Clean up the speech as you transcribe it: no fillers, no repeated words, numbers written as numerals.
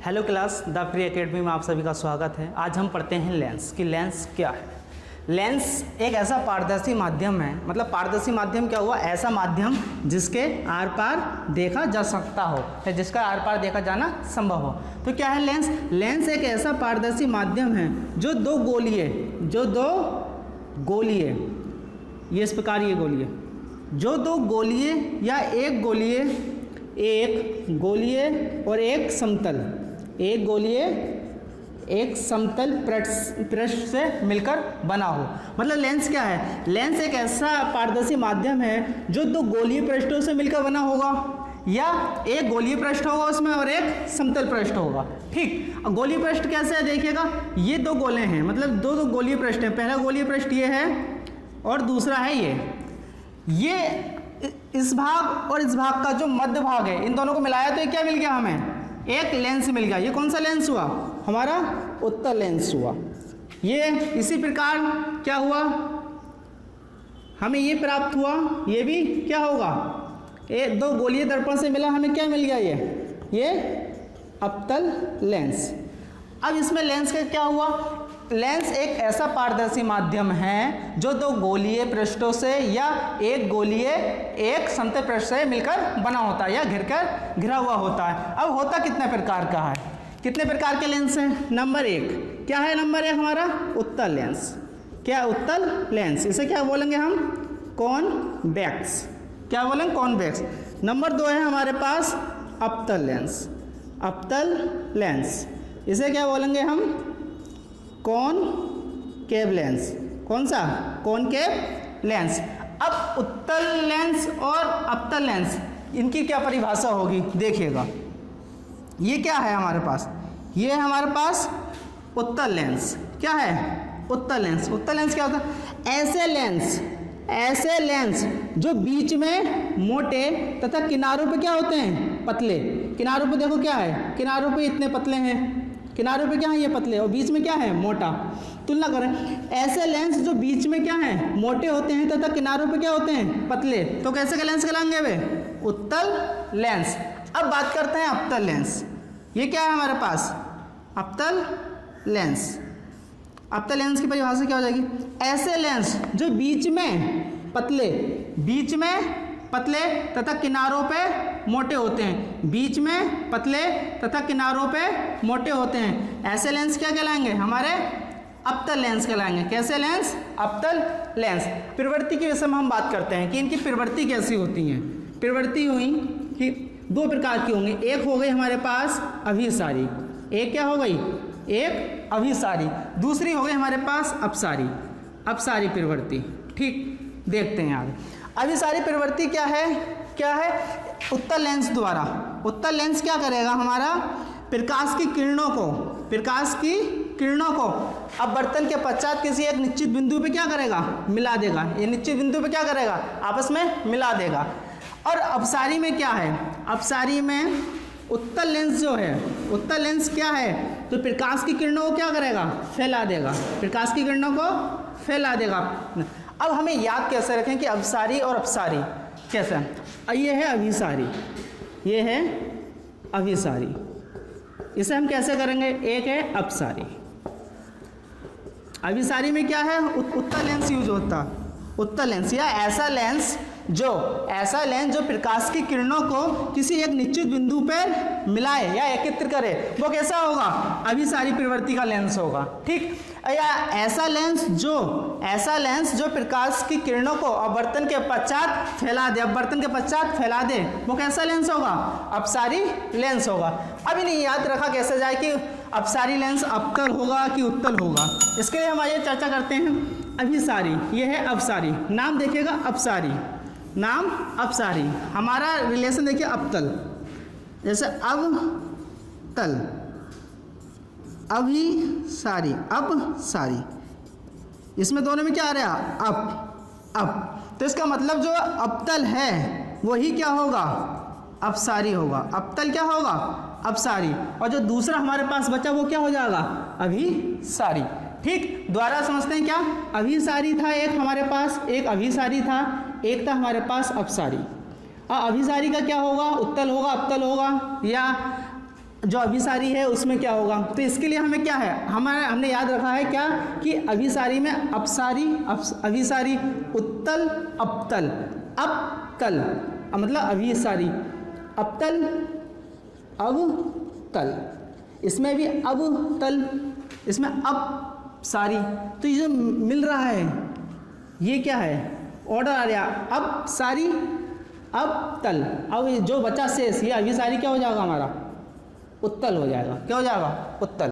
Hello class, the free academy में आप सभी का स्वागत है। आज हम पढ़ते हैं लेंस कि लेंस क्या है। लेंस एक ऐसा पारदर्शी माध्यम है, मतलब पारदर्शी माध्यम क्या हुआ, ऐसा माध्यम जिसके आर पार देखा जा सकता हो या जिसका आर पार देखा जाना संभव हो। तो क्या है लेंस? लेंस एक ऐसा पारदर्शी माध्यम है जो दो गोलीय ये इस प्रकार ये गोलीय जो दो गोलीय या एक गोलीय और एक समतल पृष्ठ से मिलकर बना हो। मतलब लेंस क्या है? लेंस एक ऐसा पारदर्शी माध्यम है जो दो गोलीय पृष्ठों से मिलकर बना होगा, या एक गोलीय पृष्ठ होगा उसमें और एक समतल पृष्ठ होगा। ठीक, गोलीय पृष्ठ कैसे है देखिएगा, ये दो गोले हैं, मतलब दो गोलीय पृष्ठ हैं। पहला गोलीय पृष्ठ ये है और दूसरा है ये इस भाग और इस भाग का जो मध्य भाग है, इन दोनों को मिलाया तो ये क्या मिल गया, हमें एक लेंस मिल गया। ये कौन सा लेंस हुआ? हमारा उत्तल लेंस हुआ। ये इसी प्रकार क्या हुआ, हमें ये प्राप्त हुआ, ये भी क्या होगा, दो गोलीय दर्पण से मिला, हमें क्या मिल गया, ये अवतल लेंस। अब इसमें लेंस का क्या हुआ? लेंस एक ऐसा पारदर्शी माध्यम है जो दो गोलीय पृष्ठों से या एक गोलीय एक समतल पृष्ठ से मिलकर बना होता है या घिरा हुआ होता है। अब होता कितने प्रकार का है, कितने प्रकार के लेंस हैं? नंबर एक क्या है? नंबर एक हमारा उत्तल लेंस। क्या उत्तल लेंस? इसे क्या बोलेंगे हम? कॉन्वेक्स। क्या बोलेंगे? कॉन्वेक्स। नंबर दो है हमारे पास अवतल लेंस। अवतल लेंस इसे क्या बोलेंगे हम? Concave lens. कौन सा? Concave lens. अब उत्तल लेंस और अवतल लेंस, इनकी क्या परिभाषा होगी देखिएगा। ये क्या है हमारे पास? ये है हमारे पास उत्तल लेंस। क्या है? उत्तल लेंस। उत्तल लेंस क्या होता है? ऐसे लेंस जो बीच में मोटे तथा किनारों पे क्या होते हैं, पतले। किनारों पे देखो क्या है, किनारों पे इतने पतले हैं, किनारों पे क्या है, ये पतले, और बीच में क्या है, मोटा। तुलना करें, ऐसे लेंस जो बीच में क्या है, मोटे होते हैं तथा किनारों पे क्या होते हैं, पतले, तो कैसे के लेंस कहलाएंगे वे? उत्तल लेंस। अब बात करते हैं अवतल लेंस। ये क्या है हमारे पास? अवतल लेंस। अवतल लेंस की परिभाषा क्या हो जाएगी? ऐसे लेंस जो बीच में पतले तथा किनारों पे मोटे होते हैं, बीच में पतले तथा किनारों पे मोटे होते हैं, ऐसे लेंस क्या कहलाएंगे? हमारे अवतल लेंस कहलाएंगे। कैसे लेंस? अवतल लेंस। प्रवृत्ति के विषय में हम बात करते हैं कि इनकी प्रवृत्ति कैसी होती है। प्रवृत्ति हुई कि दो प्रकार की होंगी। एक हो गई हमारे पास अभिसारी, एक क्या हो गई? एक अभिसारी। दूसरी हो गई हमारे पास अपसारी प्रवृत्ति। ठीक, देखते हैं आगे। अभिसारी प्रवृत्ति क्या है? उत्तल लेंस द्वारा। उत्तल लेंस क्या करेगा? हमारा प्रकाश की किरणों को अपवर्तन के पश्चात किसी एक निश्चित बिंदु पे क्या करेगा? मिला देगा। ये निश्चित बिंदु पे क्या करेगा? आपस में मिला देगा। और अपसारी में क्या है? अपसारी में उत्तल लेंस जो है, उत्तल लेंस क्या है? तो प्रकाश की किरणों को क्या करेगा? फैला देगा। प्रकाश की किरणों को फैला देगा। अब हमें याद कैसे रखें कि अपसारी और अपसारी कैसे? ये है अभिसारी, ये है अभिसारी। इसे हम कैसे करेंगे? एक है अपसारी। अभिसारी में क्या है? उत्तल लेंस यूज होता है। उत्तल लेंस या ऐसा लेंस जो प्रकाश की किरणों को किसी एक निश्चित बिंदु पर मिलाए या एकत्र करे, वो कैसा होगा? अभिसारी प्रवृत्ति का लेंस होगा। ठीक, या ऐसा लेंस जो प्रकाश की किरणों को अपवर्तन के पश्चात फैला दे, वो कैसा लेंस होगा? अपसारी लेंस होगा। अब इन्हें याद रखा कैसे जाए कि अपसारी लेंस अवतल होगा कि उत्तल होगा। इसके लिए हम आइए चर्चा करते हैं। अभिसारी, ये है अपसारी। नाम देखिएगा अपसारी, नाम अपसारी। हमारा रिलेशन देखिए अवतल, जैसे अवतल, अभिसारी, अपसारी, इसमें दोनों में क्या आ रहा है? अप। तो इसका मतलब जो अवतल है वही क्या होगा? अपसारी होगा। अवतल क्या होगा? अपसारी। और जो दूसरा हमारे पास बचा वो क्या हो जाएगा? अभिसारी। ठीक, द्वारा समझते हैं क्या? अभिसारी था एक हमारे पास, एक अभिसारी था, एक था हमारे पास अपसारी। अभिसारी का क्या होगा? उत्तल होगा, अवतल होगा, या जो अभिसारी है उसमें क्या होगा, तो इसके लिए हमें क्या है, हमने याद रखा है क्या कि अभिसारी में अपसारी अभिसारी उत्तल अपतल अपतल मतलब अभिसारी अपतल अवतल, इसमें भी अवतल, इसमें अपसारी। तो ये जो मिल रहा है ये क्या है, ऑर्डर आ रहा, अपसारी अपतल। अब जो बचा शेष ये अभिसारी क्या हो जाएगा हमारा, उत्तल हो जाएगा। क्या हो जाएगा, उत्तल।